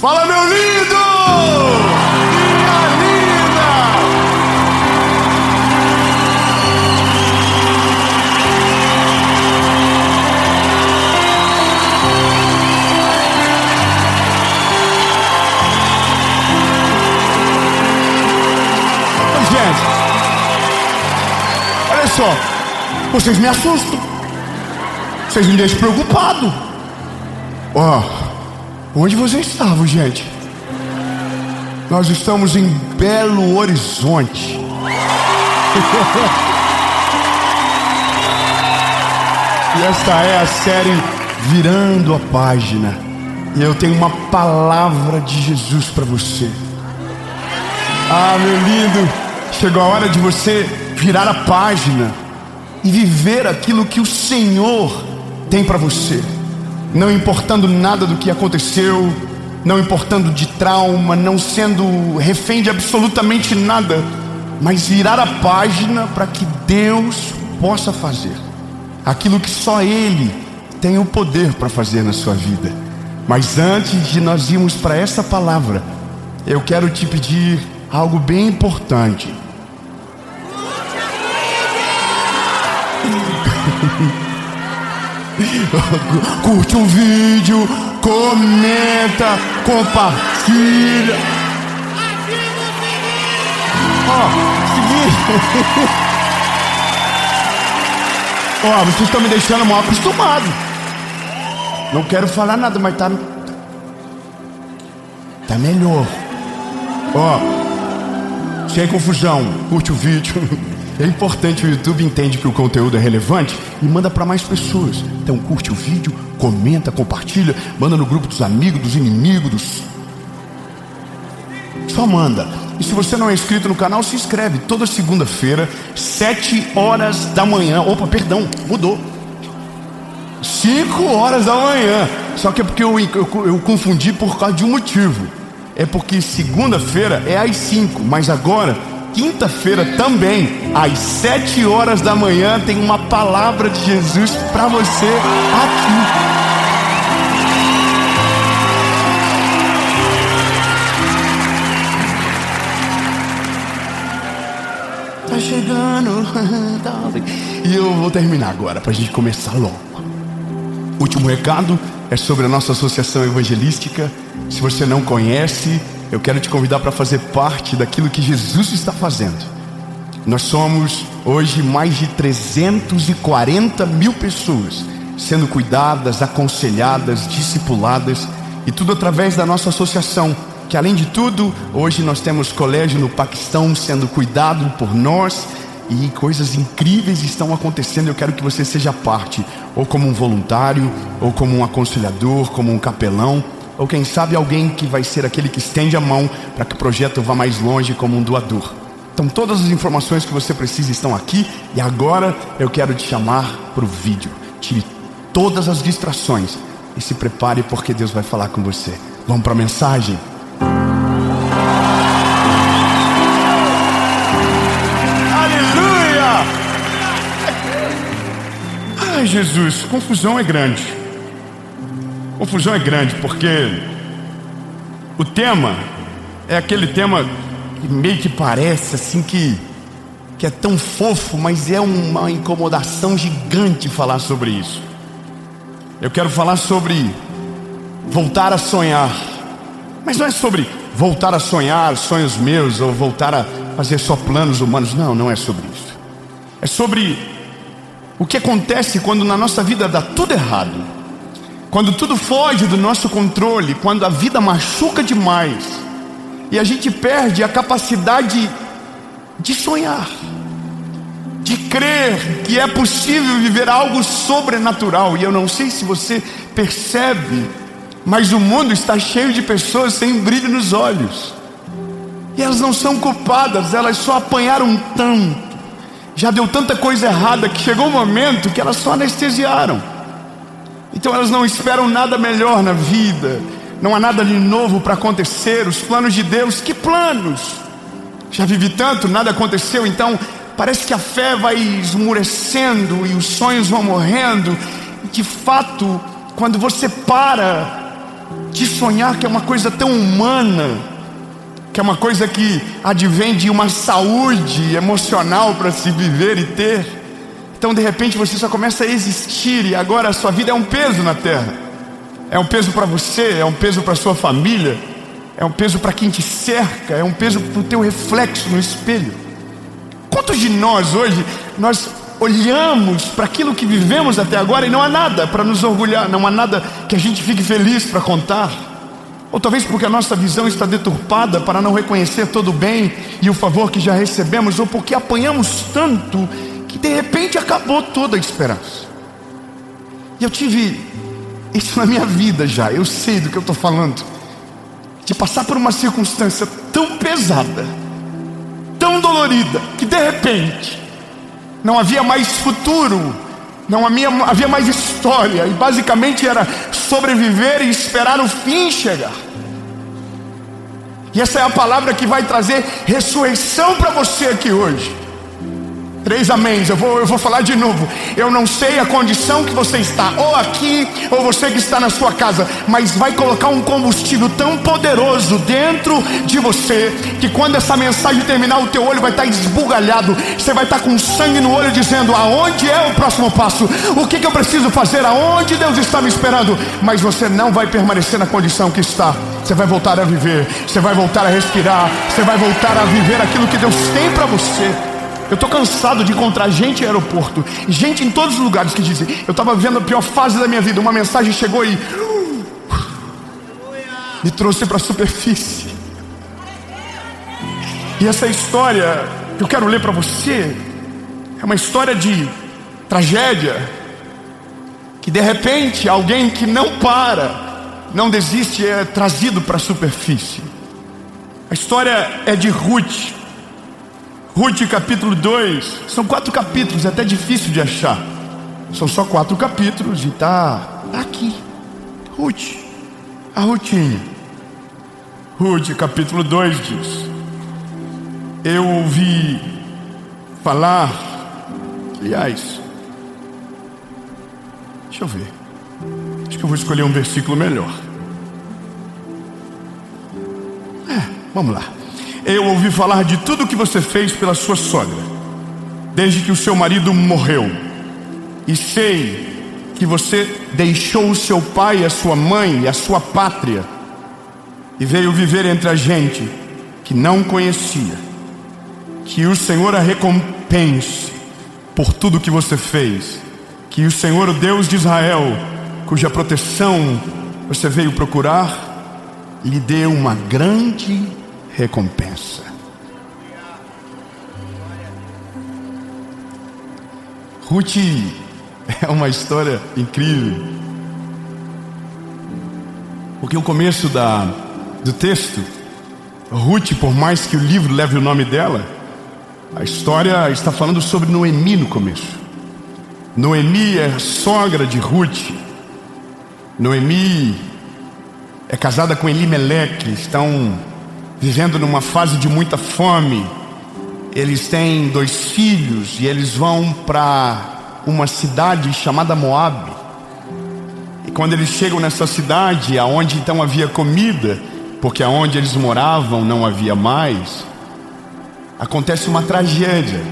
Fala, meu lindo! Minha linda! Gente, olha só, vocês me assustam, vocês me deixam preocupado. Onde vocês estavam, gente? Nós estamos em Belo Horizonte. E esta é a série Virando a Página. E eu tenho uma palavra de Jesus para você. Meu lindo, chegou a hora de você virar a página e viver aquilo que o Senhor tem para você. Não importando nada do que aconteceu, não importando de trauma, não sendo refém de absolutamente nada, mas virar a página para que Deus possa fazer aquilo que só Ele tem o poder para fazer na sua vida. Mas antes de nós irmos para essa palavra, eu quero te pedir algo bem importante. Curte o vídeo, comenta, compartilha. Seguinte. Vocês estão me deixando mal acostumado. Não quero falar nada, mas tá melhor. Sem confusão, curte o vídeo. É importante, o YouTube entende que o conteúdo é relevante e manda para mais pessoas. Então curte o vídeo, comenta, compartilha, manda no grupo dos amigos, dos inimigos, só manda. E se você não é inscrito no canal, se inscreve. Toda segunda-feira, 7 horas da manhã. Mudou. 5 horas da manhã. Só que é porque eu confundi por causa de um motivo. É porque segunda-feira é às 5, mas agora quinta-feira também, às 7 horas da manhã, tem uma palavra de Jesus para você aqui. Tá chegando. E eu vou terminar agora, pra gente começar logo. Último recado é sobre a nossa associação evangelística. Se você não conhece, eu quero te convidar para fazer parte daquilo que Jesus está fazendo. Nós somos hoje mais de 340 mil pessoas sendo cuidadas, aconselhadas, discipuladas, e tudo através da nossa associação, que além de tudo, hoje nós temos colégio no Paquistão sendo cuidado por nós, e coisas incríveis estão acontecendo. Eu quero que você seja parte, ou como um voluntário, ou como um aconselhador, como um capelão, ou quem sabe alguém que vai ser aquele que estende a mão para que o projeto vá mais longe como um doador. Então todas as informações que você precisa estão aqui. E agora eu quero te chamar para o vídeo. Tire todas as distrações e se prepare, porque Deus vai falar com você. Vamos para a mensagem? Aleluia! Ai, Jesus, confusão é grande. Confusão é grande porque o tema é aquele tema que meio que parece assim que é tão fofo, mas é uma incomodação gigante falar sobre isso. Eu quero falar sobre voltar a sonhar, mas não é sobre voltar a sonhar sonhos meus ou voltar a fazer só planos humanos. Não é sobre isso. É sobre o que acontece quando na nossa vida dá tudo errado. Quando tudo foge do nosso controle, quando a vida machuca demais e a gente perde a capacidade de sonhar, de crer que é possível viver algo sobrenatural. E eu não sei se você percebe, mas o mundo está cheio de pessoas sem brilho nos olhos, e elas não são culpadas, elas só apanharam tanto, já deu tanta coisa errada que chegou um momento que elas só anestesiaram. Então elas não esperam nada melhor na vida, não há nada de novo para acontecer. Os planos de Deus, que planos? Já vivi tanto, nada aconteceu. Então parece que a fé vai esmurecendo e os sonhos vão morrendo. E de fato, quando você para de sonhar, que é uma coisa tão humana, que é uma coisa que advém de uma saúde emocional para se viver e ter. Então de repente você só começa a existir e agora a sua vida é um peso na terra. É um peso para você, é um peso para sua família, é um peso para quem te cerca, é um peso para o teu reflexo no espelho. Quantos de nós hoje, nós olhamos para aquilo que vivemos até agora e não há nada para nos orgulhar, não há nada que a gente fique feliz para contar? Ou talvez porque a nossa visão está deturpada para não reconhecer todo o bem e o favor que já recebemos, ou porque apanhamos tanto que de repente acabou toda a esperança. E eu tive isso na minha vida já, eu sei do que eu estou falando, de passar por uma circunstância tão pesada, tão dolorida, que de repente não havia mais futuro, não havia mais história, e basicamente era sobreviver e esperar o fim chegar. E essa é a palavra que vai trazer ressurreição para você aqui hoje. 3 améns, eu vou falar de novo. Eu não sei a condição que você está, ou aqui, ou você que está na sua casa, mas vai colocar um combustível tão poderoso dentro de você, que quando essa mensagem terminar, o teu olho vai estar esbugalhado. Você vai estar com sangue no olho dizendo: aonde é o próximo passo? O que eu preciso fazer? Aonde Deus está me esperando? Mas você não vai permanecer na condição que está. Você vai voltar a viver, você vai voltar a respirar, você vai voltar a viver aquilo que Deus tem para você. Eu estou cansado de encontrar gente em aeroporto, gente em todos os lugares que dizem: eu estava vivendo a pior fase da minha vida. Uma mensagem chegou e me trouxe para a superfície. E essa história que eu quero ler para você é uma história de tragédia, que de repente alguém que não para, não desiste, é trazido para a superfície. A história é de Ruth. Ruth capítulo 2, são 4 capítulos, é até difícil de achar. São só 4 capítulos e tá aqui. Ruth, a Rutinha. Ruth capítulo 2 diz: eu ouvi falar, aliás, deixa eu ver, acho que eu vou escolher um versículo melhor. Vamos lá. Eu ouvi falar de tudo o que você fez pela sua sogra, desde que o seu marido morreu. E sei que você deixou o seu pai, a sua mãe e a sua pátria, e veio viver entre a gente que não conhecia. Que o Senhor a recompense por tudo que você fez. Que o Senhor, o Deus de Israel, cuja proteção você veio procurar, lhe dê uma grande recompensa. Ruth é uma história incrível, porque o começo do texto, Ruth, por mais que o livro leve o nome dela, a história está falando sobre Noemi no começo. Noemi é sogra de Ruth. Noemi é casada com Elimeleque, estão vivendo numa fase de muita fome. Eles têm 2 filhos e eles vão para uma cidade chamada Moabe. E quando eles chegam nessa cidade, aonde então havia comida, porque aonde eles moravam não havia mais, acontece uma tragédia.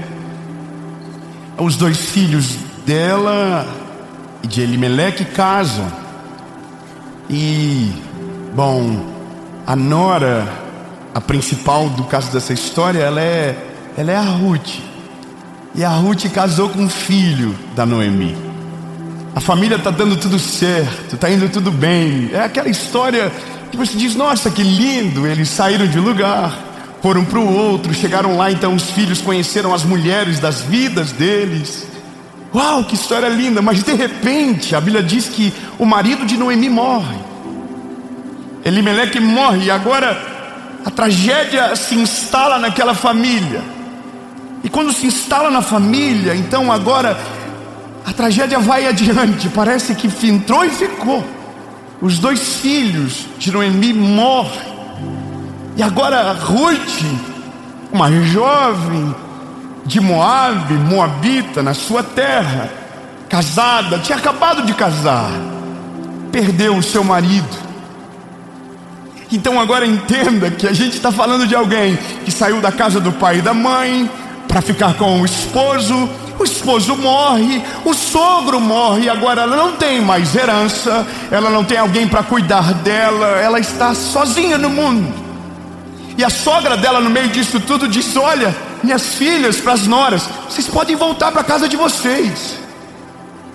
Os 2 filhos dela e de Elimeleque casam. E, bom, a nora, a principal do caso dessa história, ela é a Ruth. E a Ruth casou com um filho da Noemi. A família está dando tudo certo, está indo tudo bem. É aquela história que você diz: nossa, que lindo. Eles saíram de lugar, foram para o outro, chegaram lá, então os filhos conheceram as mulheres das vidas deles. Uau, que história linda. Mas de repente a Bíblia diz que o marido de Noemi morre. Elimeleque morre e agora a tragédia se instala naquela família. E quando se instala na família, então agora a tragédia vai adiante. Parece que entrou e ficou. Os 2 filhos de Noemi morrem. E agora Ruth, uma jovem de Moabe, moabita, na sua terra, casada, tinha acabado de casar, perdeu o seu marido. Então agora entenda que a gente está falando de alguém que saiu da casa do pai e da mãe para ficar com o esposo morre, o sogro morre, agora ela não tem mais herança, ela não tem alguém para cuidar dela, ela está sozinha no mundo. E a sogra dela, no meio disso tudo, disse: olha, minhas filhas, para as noras, vocês podem voltar para a casa de vocês.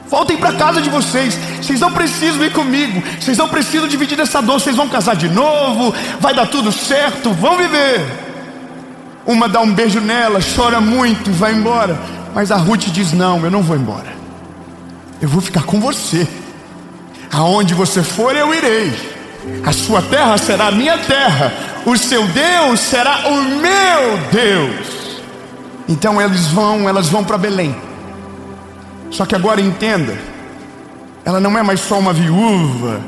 Voltem para a casa de vocês. Vocês não precisam ir comigo. Vocês não precisam dividir essa dor. Vocês vão casar de novo. Vai dar tudo certo. Vão viver. Uma dá um beijo nela, chora muito e vai embora. Mas a Ruth diz: não, eu não vou embora. Eu vou ficar com você. Aonde você for, eu irei. A sua terra será a minha terra. O seu Deus será o meu Deus. Então elas vão para Belém. Só que agora entenda, ela não é mais só uma viúva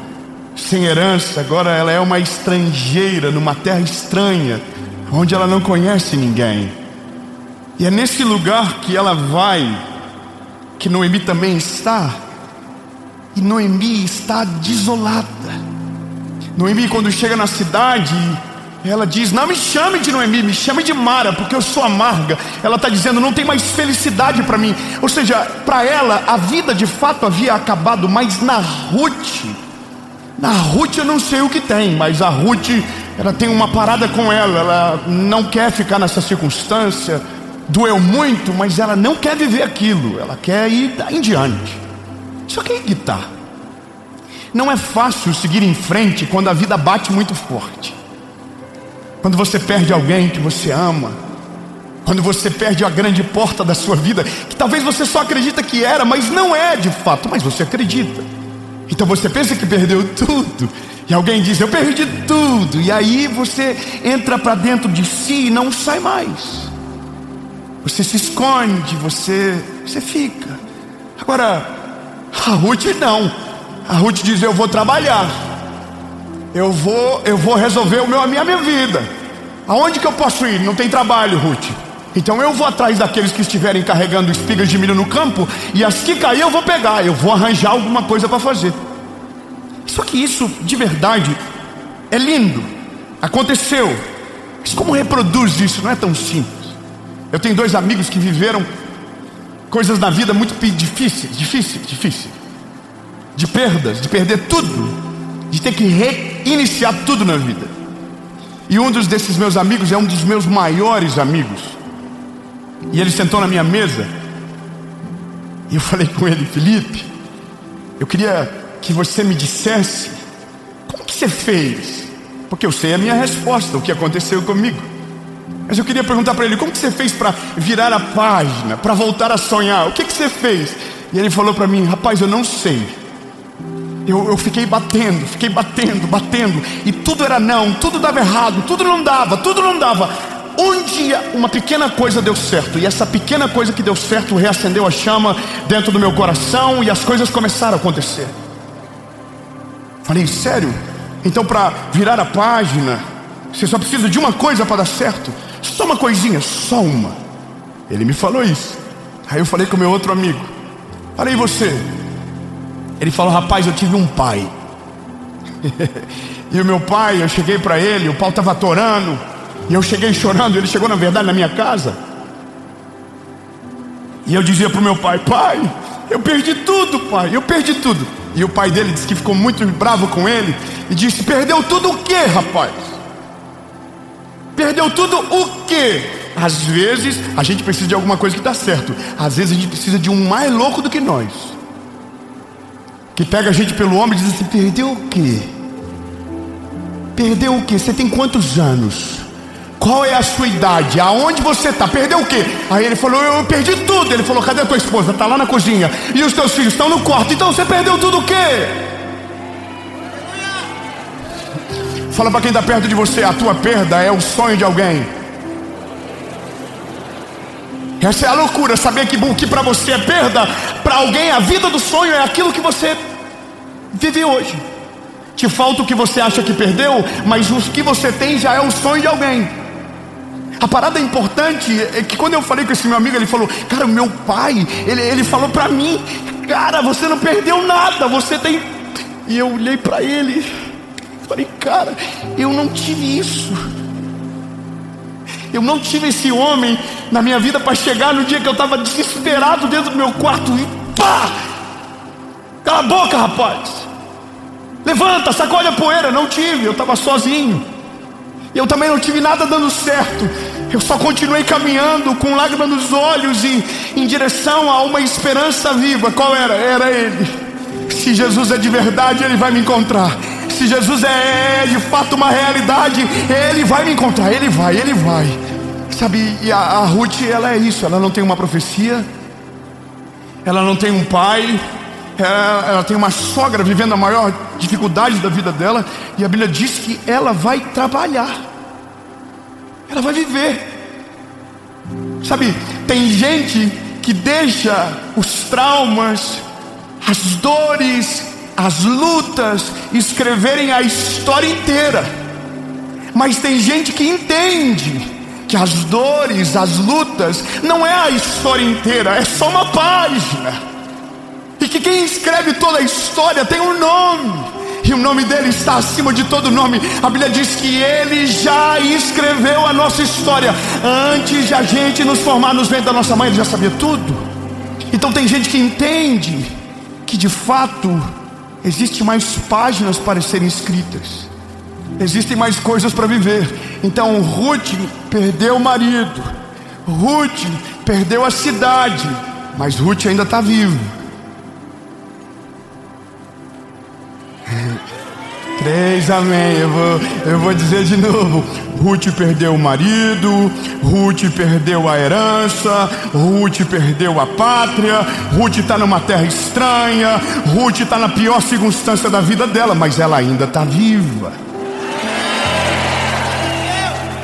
sem herança, agora ela é uma estrangeira numa terra estranha, onde ela não conhece ninguém. E é nesse lugar que ela vai, que Noemi também está. E Noemi está desolada. Noemi, quando chega na cidade, ela diz: não me chame de Noemi, me chame de Mara, porque eu sou amarga. Ela está dizendo: não tem mais felicidade para mim. Ou seja, para ela a vida de fato havia acabado. Mas na Ruth eu não sei o que tem, mas a Ruth, ela tem uma parada com ela. Ela não quer ficar nessa circunstância. Doeu muito, mas ela não quer viver aquilo. Ela quer ir em diante. Só que aí que tá. Não é fácil seguir em frente quando a vida bate muito forte. Quando você perde alguém que você ama, quando você perde a grande porta da sua vida, que talvez você só acredita que era, mas não é de fato, mas você acredita. Então você pensa que perdeu tudo, e alguém diz: eu perdi tudo, e aí você entra para dentro de si e não sai mais. Você se esconde, você fica. Agora, a Ruth não. A Ruth diz: eu vou trabalhar. Eu vou resolver a minha vida. Aonde que eu posso ir? Não tem trabalho, Ruth. Então eu vou atrás daqueles que estiverem carregando espigas de milho no campo, e as que cair eu vou pegar. Eu vou arranjar alguma coisa para fazer. Só que isso, de verdade, é lindo. Aconteceu. Mas como reproduz isso? Não é tão simples. Eu tenho 2 amigos que viveram coisas na vida muito difíceis. De perdas, de perder tudo, de ter que reiniciar tudo na vida. E um desses meus amigos é um dos meus maiores amigos. E ele sentou na minha mesa, e eu falei com ele: Felipe, eu queria que você me dissesse como que você fez, porque eu sei a minha resposta, o que aconteceu comigo. Mas eu queria perguntar para ele: como que você fez para virar a página, para voltar a sonhar? O que você fez? E ele falou para mim: rapaz, eu não sei. Eu fiquei batendo, e tudo era não, tudo dava errado, tudo não dava. Um dia uma pequena coisa deu certo, e essa pequena coisa que deu certo reacendeu a chama dentro do meu coração, e as coisas começaram a acontecer. Falei: sério? Então para virar a página, você só precisa de uma coisa para dar certo? Só uma coisinha, só uma. Ele me falou isso. Aí eu falei com meu outro amigo: falei, e você? Ele falou: rapaz, eu tive um pai. E o meu pai, eu cheguei para ele, o pau estava atorando, e eu cheguei chorando. Ele chegou, na verdade, na minha casa, e eu dizia para o meu pai: pai, eu perdi tudo, pai, eu perdi tudo. E o pai dele disse que ficou muito bravo com ele e disse: perdeu tudo o quê, rapaz? Perdeu tudo o quê? Às vezes a gente precisa de alguma coisa que dá certo. Às vezes a gente precisa de um mais louco do que nós, que pega a gente pelo ombro e diz assim: perdeu o quê? Perdeu o quê? Você tem quantos anos? Qual é a sua idade? Aonde você está? Perdeu o quê? Aí ele falou: eu perdi tudo. Ele falou: cadê a tua esposa? Está lá na cozinha. E os teus filhos estão no quarto. Então você perdeu tudo o quê? Fala para quem está perto de você: a tua perda é o sonho de alguém. Essa é a loucura, saber que para você é perda, para alguém a vida do sonho é aquilo que você vive hoje. Te falta o que você acha que perdeu, mas o que você tem já é o sonho de alguém. A parada importante é que quando eu falei com esse meu amigo, ele falou: cara, o meu pai, ele falou para mim: cara, você não perdeu nada, você tem... E eu olhei para ele, Falei, cara, eu não tive isso. Eu não tive esse homem na minha vida para chegar no dia que eu estava desesperado dentro do meu quarto e pá! Cala a boca, rapaz! Levanta, sacode a poeira. Não tive, eu estava sozinho. Eu também não tive nada dando certo. Eu só continuei caminhando com lágrimas nos olhos e em direção a uma esperança viva. Qual era? Era Ele. Se Jesus é de verdade, Ele vai me encontrar. Se Jesus é de fato uma realidade, Ele vai me encontrar. Ele vai. Sabe, e a Ruth, ela é isso. Ela não tem uma profecia, ela não tem um pai, ela tem uma sogra vivendo a maior dificuldade da vida dela. E a Bíblia diz que ela vai trabalhar, ela vai viver. Sabe, tem gente que deixa os traumas, as dores, as lutas escreverem a história inteira. Mas tem gente que entende que as dores, as lutas não é a história inteira, é só uma página. E que quem escreve toda a história tem um nome, e o nome dele está acima de todo nome. A Bíblia diz que Ele já escreveu a nossa história. Antes de a gente nos formar nos ventres da nossa mãe, Ele já sabia tudo. Então tem gente que entende que de fato existe mais páginas para serem escritas, existem mais coisas para viver. Então Ruth perdeu o marido, Ruth perdeu a cidade, mas Ruth ainda está viva. 3, amém. Eu vou dizer de novo. Ruth perdeu o marido, Ruth perdeu a herança, Ruth perdeu a pátria, Ruth está numa terra estranha, Ruth está na pior circunstância da vida dela, mas ela ainda está viva.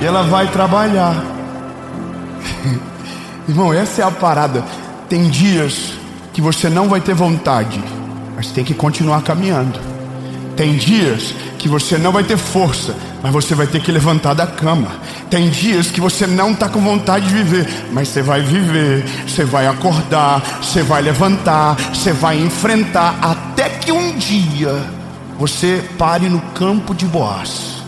E ela vai trabalhar. Irmão, essa é a parada. Tem dias que você não vai ter vontade, mas tem que continuar caminhando. Tem dias que você não vai ter força, mas você vai ter que levantar da cama. Tem dias que você não está com vontade de viver, mas você vai viver, você vai acordar, você vai levantar, você vai enfrentar, até que um dia você pare no campo de Boaz.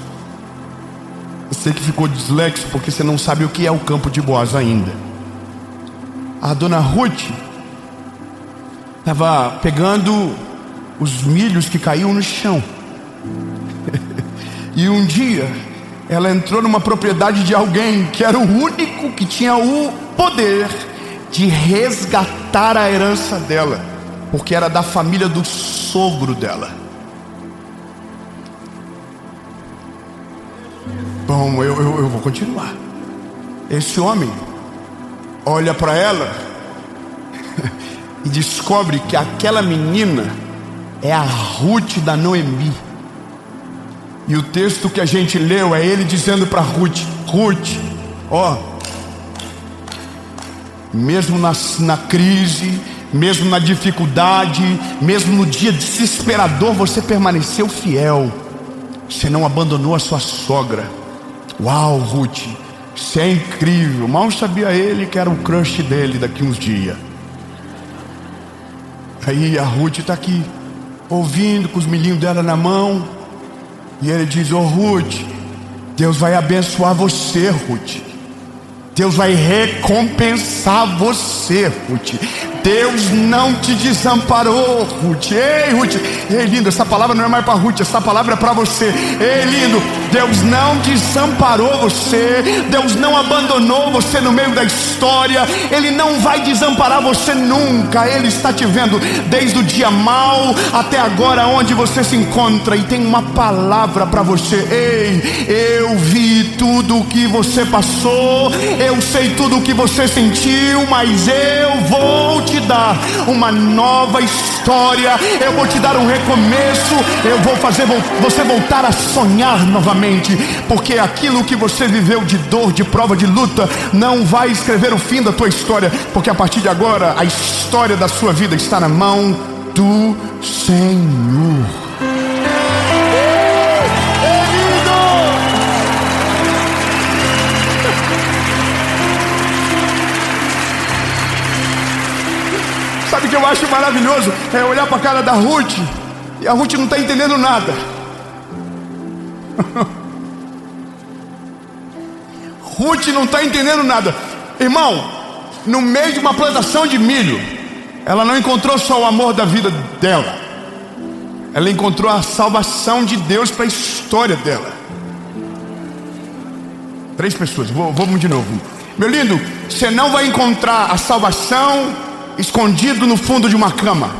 Você que ficou dislexo porque você não sabe o que é o campo de Boaz ainda. A dona Ruth estava pegando os milhos que caíam no chão. E um dia ela entrou numa propriedade de alguém que era o único que tinha o poder de resgatar a herança dela, porque era da família do sogro dela. Bom, eu vou continuar. Esse homem olha para ela e descobre que aquela menina é a Ruth da Noemi. E o texto que a gente leu é ele dizendo para Ruth: Ruth, ó, mesmo na crise, mesmo na dificuldade, mesmo no dia desesperador, você permaneceu fiel. Você não abandonou a sua sogra. Uau, Ruth, isso é incrível. Mal sabia ele que era o crush dele daqui uns dias. Aí a Ruth está aqui, ouvindo, com os milhinhos dela na mão. E ele diz: ô Ruth, Deus vai abençoar você, Ruth. Deus vai recompensar você, Ruth. Deus não te desamparou, Ruth. Ei, Ruth. Ei, lindo, essa palavra não é mais para Ruth, essa palavra é para você. Ei, lindo, Deus não desamparou você. Deus não abandonou você no meio da história. Ele não vai desamparar você nunca. Ele está te vendo desde o dia mau até agora, onde você se encontra. E tem uma palavra para você. Ei, eu vi tudo o que você passou, eu sei tudo o que você sentiu, mas eu vou te dar uma nova história. Eu vou te dar um recomeço. Eu vou fazer você voltar a sonhar novamente, porque aquilo que você viveu de dor, de prova, de luta, não vai escrever o fim da tua história, porque a partir de agora a história da sua vida está na mão do Senhor. Sabe o que eu acho maravilhoso? É olhar para a cara da Ruth, e a Ruth não está entendendo nada. Ruth não está entendendo nada. Irmão, no meio de uma plantação de milho, ela não encontrou só o amor da vida dela, ela encontrou a salvação de Deus para a história dela. 3 pessoas, vamos de novo. Meu lindo, você não vai encontrar a salvação escondido no fundo de uma cama.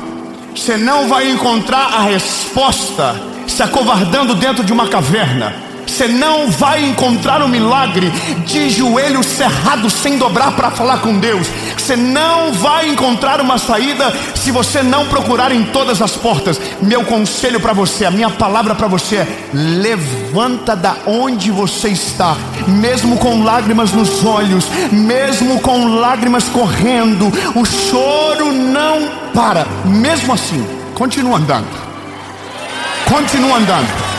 Você não vai encontrar a resposta se acovardando dentro de uma caverna. Você não vai encontrar o milagre de joelho cerrado sem dobrar para falar com Deus. Você não vai encontrar uma saída se você não procurar em todas as portas. Meu conselho para você, a minha palavra para você é: levanta da onde você está, mesmo com lágrimas nos olhos, mesmo com lágrimas correndo, o choro não para. Mesmo assim, continua andando. Continua andando.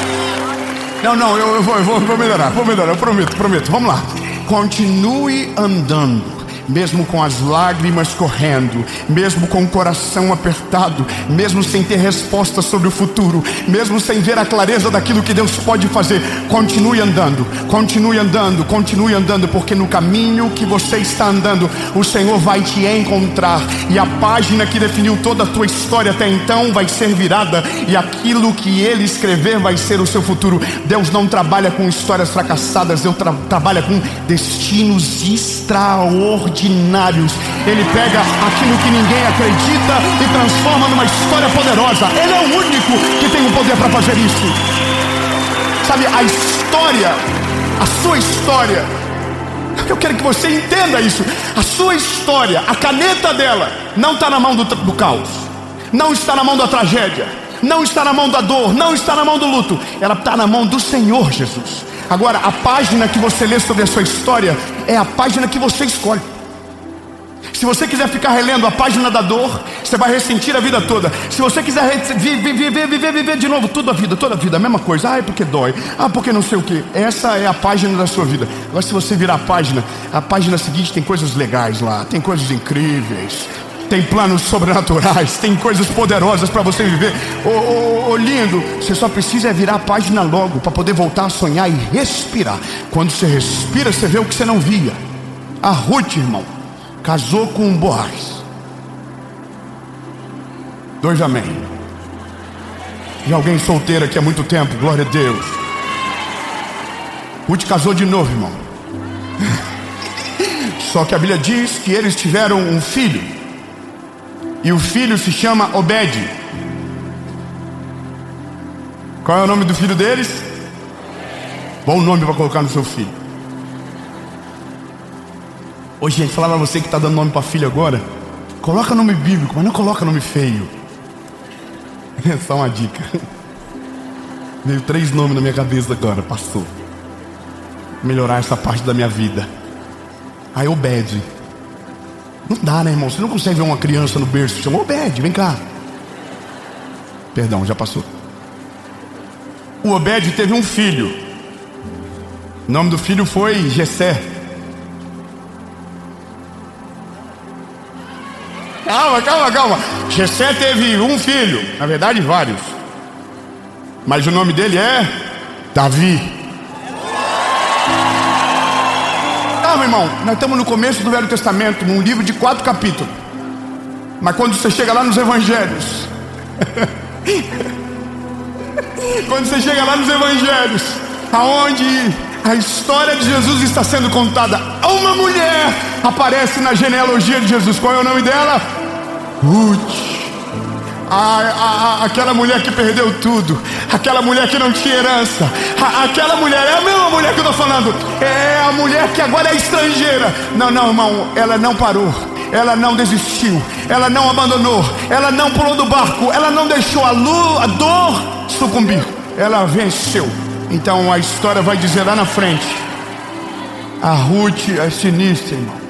Não, eu vou melhorar, eu prometo, vamos lá. Continue andando, mesmo com as lágrimas correndo, mesmo com o coração apertado, mesmo sem ter resposta sobre o futuro, mesmo sem ver a clareza daquilo que Deus pode fazer. Continue andando, porque no caminho que você está andando, o Senhor vai te encontrar, e a página que definiu toda a tua história até então vai ser virada, e aquilo que Ele escrever vai ser o seu futuro. Deus não trabalha com histórias fracassadas, Deus trabalha com destinos extraordinários. Ele pega aquilo que ninguém acredita e transforma numa história poderosa. Ele é o único que tem o poder para fazer isso. Sabe, a história, a sua história, eu quero que você entenda isso. A sua história, a caneta dela não está na mão do caos, não está na mão da tragédia, não está na mão da dor, não está na mão do luto. Ela está na mão do Senhor Jesus. Agora, a página que você lê sobre a sua história é a página que você escolhe. Se você quiser ficar relendo a página da dor, você vai ressentir a vida toda. Se você quiser viver de novo toda a vida, a mesma coisa. Ah, é porque dói, porque não sei o que. Essa é a página da sua vida. Agora, se você virar a página seguinte tem coisas legais lá, tem coisas incríveis, tem planos sobrenaturais, tem coisas poderosas para você viver. Lindo, você só precisa virar a página logo para poder voltar a sonhar e respirar. Quando você respira, você vê o que você não via. A Ruth, irmão, casou com um Boaz. 2 amém. E alguém solteiro aqui há muito tempo, glória a Deus. Ruth casou de novo, irmão. Só que a Bíblia diz que eles tiveram um filho, e o filho se chama Obed. Qual é o nome do filho deles? Bom nome para colocar no seu filho. Ô gente, falar para você que está dando nome para filho agora, coloca nome bíblico, mas não coloca nome feio. É só uma dica. Veio 3 nomes na minha cabeça agora, passou. Melhorar essa parte da minha vida. Aí Obed. Não dá, né, irmão? Você não consegue ver uma criança no berço, chama Obed, vem cá. Perdão, já passou. O Obed teve um filho. O nome do filho foi Jessé. Calma. Jessé teve um filho, na verdade vários, mas o nome dele é Davi. Calma, irmão, nós estamos no começo do Velho Testamento, num livro de 4 capítulos. Mas quando você chega lá nos Evangelhos aonde a história de Jesus está sendo contada, uma mulher aparece na genealogia de Jesus. Qual é o nome dela? Ruth. Aquela mulher que perdeu tudo, aquela mulher que não tinha herança, aquela mulher, é a mesma mulher que eu estou falando, é a mulher que agora é estrangeira. Não, irmão, ela não parou, ela não desistiu, ela não abandonou, ela não pulou do barco, ela não deixou a dor sucumbir, ela venceu. Então a história vai dizer lá na frente, a Ruth é sinistra, irmão.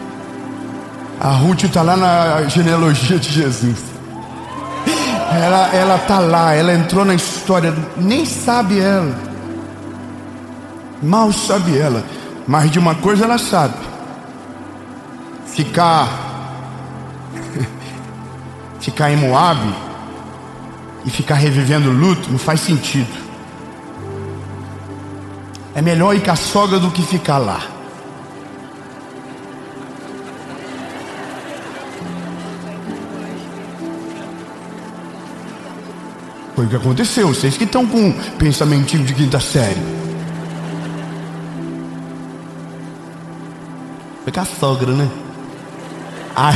A Ruth está lá na genealogia de Jesus. Ela está lá, ela entrou na história, nem sabe ela, mal sabe ela, mas de uma coisa ela sabe: ficar em Moabe e ficar revivendo luto não faz sentido. É melhor ir com a sogra do que ficar lá. Foi o que aconteceu. Vocês que estão com um pensamentinho de quinta série. Foi com a sogra, né? Aí,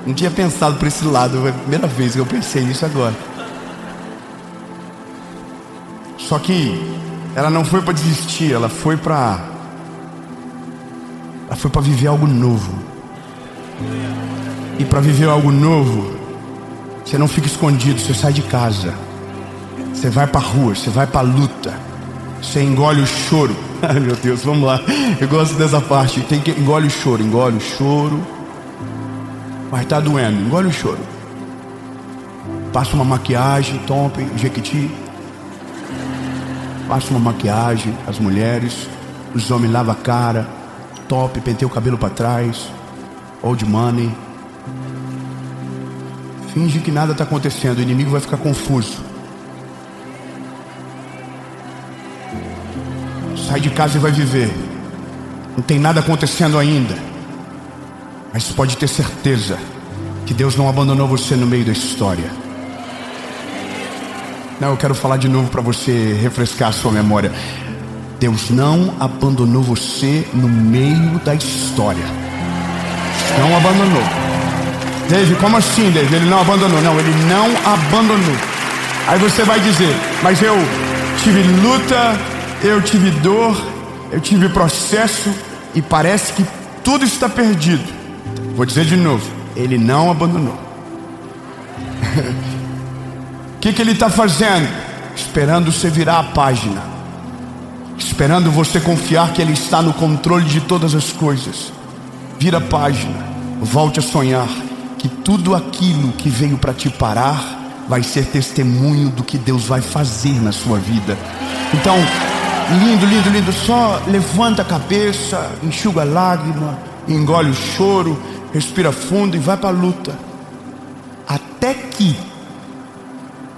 não tinha pensado por esse lado. Foi a primeira vez que eu pensei nisso agora. Só que ela não foi para desistir. Ela foi para viver algo novo. E para viver algo novo, você não fica escondido, você sai de casa. Você vai pra rua, você vai pra luta. Você engole o choro. Ai meu Deus, vamos lá. Eu gosto dessa parte. Tem que engole o choro. Mas tá doendo, engole o choro. Passa uma maquiagem, top, jequiti. Passa uma maquiagem, as mulheres. Os homens lavam a cara, top, penteia o cabelo pra trás. Old money. Finge que nada está acontecendo, o inimigo vai ficar confuso. Sai de casa e vai viver. Não tem nada acontecendo ainda. Mas pode ter certeza que Deus não abandonou você no meio da história. Não, eu quero falar de novo para você refrescar a sua memória. Deus não abandonou você no meio da história. Não abandonou. David, como assim, David? Ele não abandonou. Não, ele não abandonou. Aí você vai dizer, mas eu tive luta, eu tive dor, eu tive processo e parece que tudo está perdido. Vou dizer de novo, ele não abandonou. O que ele está fazendo? Esperando você virar a página. Esperando você confiar que ele está no controle de todas as coisas. Vira a página, volte a sonhar. Que tudo aquilo que veio para te parar vai ser testemunho do que Deus vai fazer na sua vida. Então, lindo, só levanta a cabeça, enxuga a lágrima, engole o choro, respira fundo e vai para a luta. Até que,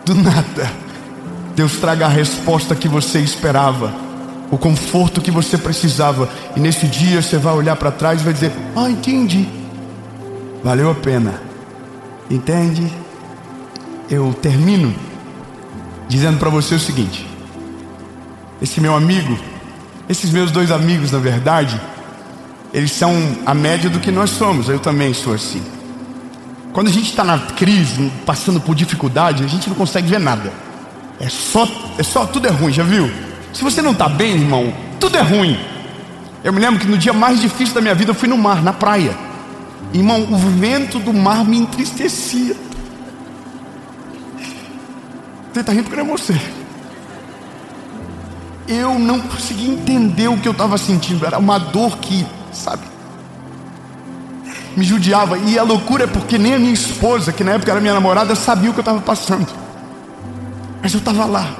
do nada, Deus traga a resposta que você esperava, o conforto que você precisava. E nesse dia você vai olhar para trás e vai dizer, entendi. Valeu a pena. Entende? Eu termino dizendo para você o seguinte. Esse meu amigo, esses meus dois amigos, na verdade, eles são a média do que nós somos. Eu também sou assim. Quando a gente está na crise, passando por dificuldade, a gente não consegue ver nada. Tudo é ruim, já viu? Se você não está bem, irmão, tudo é ruim. Eu me lembro que no dia mais difícil da minha vida eu fui no mar, na praia. Irmão, o vento do mar me entristecia. Você está rindo porque não é você. Eu não conseguia entender o que eu estava sentindo. Era uma dor que, sabe, me judiava. E a loucura é porque nem a minha esposa, que na época era minha namorada, sabia o que eu estava passando. Mas eu estava lá,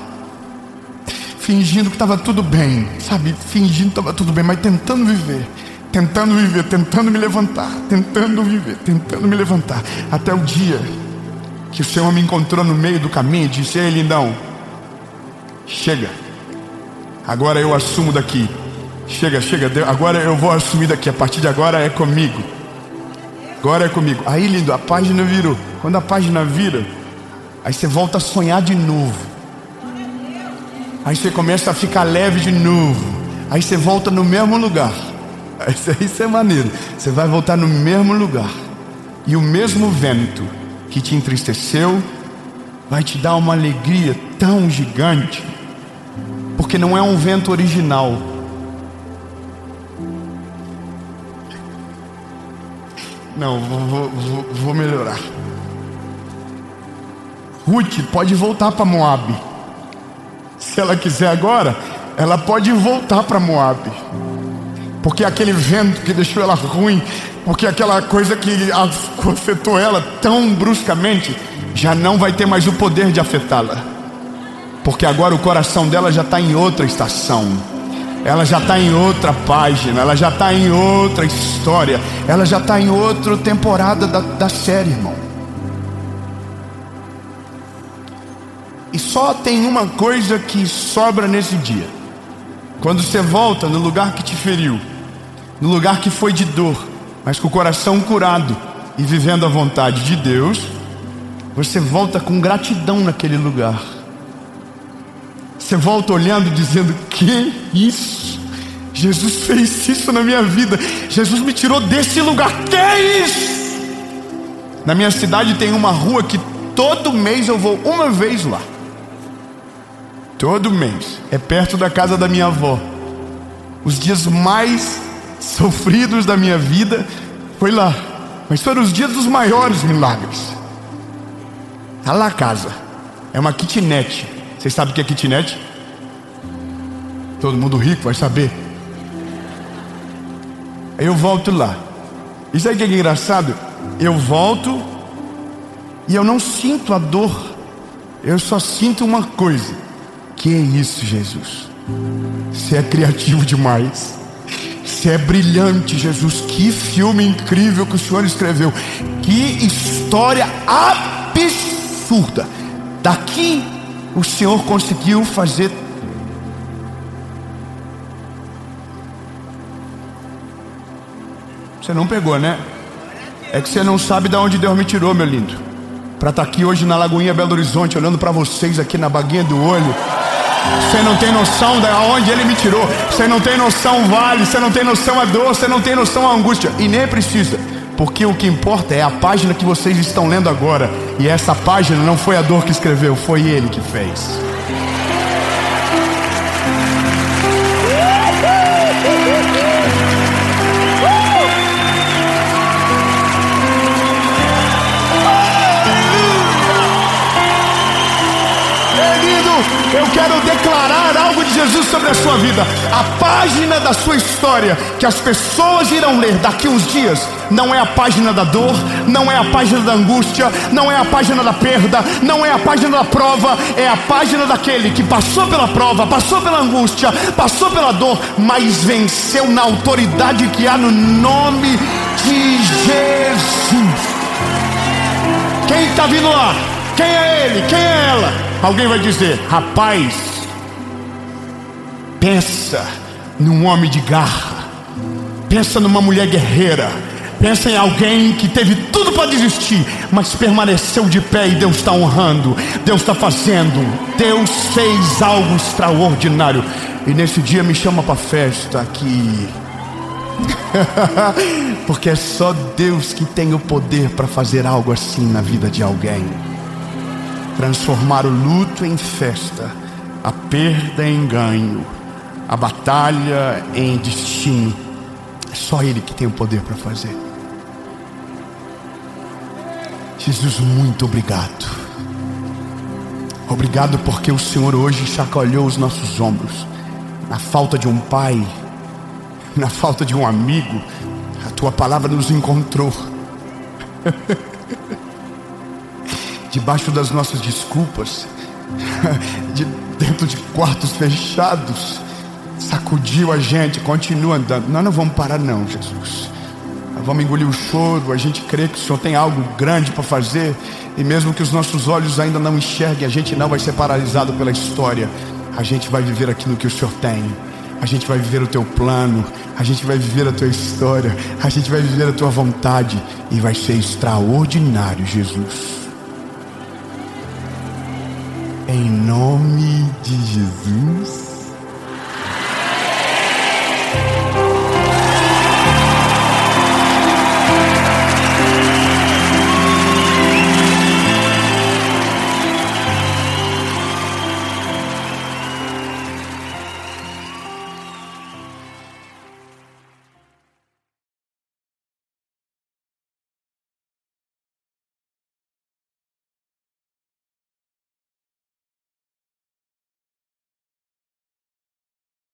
fingindo que estava tudo bem, sabe? Fingindo que estava tudo bem, mas tentando viver, tentando me levantar, tentando viver, tentando me levantar. Até o dia que o Senhor me encontrou no meio do caminho e disse: ei, lindão, chega, agora eu assumo daqui. Chega, agora eu vou assumir daqui. A partir de agora é comigo. Agora é comigo. Aí, lindo, a página virou. Quando a página vira, aí você volta a sonhar de novo. Aí você começa a ficar leve de novo. Aí você volta no mesmo lugar. Isso é maneiro. Você vai voltar no mesmo lugar. E o mesmo vento que te entristeceu vai te dar uma alegria tão gigante. Porque não é um vento original. Não, vou melhorar. Ruth pode voltar para Moabe. Se ela quiser agora, ela pode voltar para Moabe. Porque aquele vento que deixou ela ruim, porque aquela coisa que afetou ela tão bruscamente, já não vai ter mais o poder de afetá-la. Porque agora o coração dela já está em outra estação. Ela já está em outra página. Ela já está em outra história. Ela já está em outra temporada da série, irmão. E só tem uma coisa que sobra nesse dia. Quando você volta no lugar que te feriu, no lugar que foi de dor, mas com o coração curado e vivendo a vontade de Deus, você volta com gratidão naquele lugar. Você volta olhando, dizendo: que isso? Jesus fez isso na minha vida. Jesus me tirou desse lugar. Que é isso? Na minha cidade tem uma rua que todo mês eu vou uma vez lá. Todo mês. É perto da casa da minha avó. Os dias mais sofridos da minha vida foi lá. Mas foram os dias dos maiores milagres. Tá lá a casa. É uma kitnet. Vocês sabem o que é kitnet? Todo mundo rico vai saber. Aí eu volto lá. E sabe o que é engraçado? Eu volto e eu não sinto a dor. Eu só sinto uma coisa. Que é isso, Jesus? Você é criativo demais. Você é brilhante, Jesus. Que filme incrível que o Senhor escreveu. Que história absurda. Daqui o Senhor conseguiu fazer. Você não pegou, né? É que você não sabe de onde Deus me tirou, meu lindo. Para estar aqui hoje na Lagoinha Belo Horizonte, olhando para vocês aqui na baguinha do olho. Você não tem noção de onde Ele me tirou. Você não tem noção o vale. Você não tem noção a dor. Você não tem noção a angústia. E nem precisa. Porque o que importa é a página que vocês estão lendo agora. E essa página não foi a dor que escreveu, foi Ele que fez. Eu quero declarar algo de Jesus sobre a sua vida. A página da sua história que as pessoas irão ler daqui uns dias não é a página da dor, não é a página da angústia, não é a página da perda, não é a página da prova. É a página daquele que passou pela prova, passou pela angústia, passou pela dor, mas venceu na autoridade que há no nome de Jesus. Quem está vindo lá? Quem é ele? Quem é ela? Alguém vai dizer: rapaz, pensa num homem de garra, pensa numa mulher guerreira, pensa em alguém que teve tudo para desistir, mas permaneceu de pé e Deus está honrando, Deus está fazendo, Deus fez algo extraordinário. E nesse dia me chama para festa aqui. Porque é só Deus que tem o poder para fazer algo assim na vida de alguém. Transformar o luto em festa, a perda em ganho, a batalha em destino. É só Ele que tem o poder para fazer. Jesus, muito obrigado. Obrigado porque o Senhor hoje chacoalhou os nossos ombros. Na falta de um pai, na falta de um amigo, a Tua palavra nos encontrou. Debaixo das nossas desculpas, dentro de quartos fechados, sacudiu a gente, continua andando. Nós não vamos parar não, Jesus. Nós vamos engolir o choro. A gente crê que o Senhor tem algo grande para fazer. E mesmo que os nossos olhos ainda não enxerguem, a gente não vai ser paralisado pela história. A gente vai viver aquilo que o Senhor tem. A gente vai viver o Teu plano. A gente vai viver a Tua história. A gente vai viver a Tua vontade. E vai ser extraordinário, Jesus. Em nome de Jesus.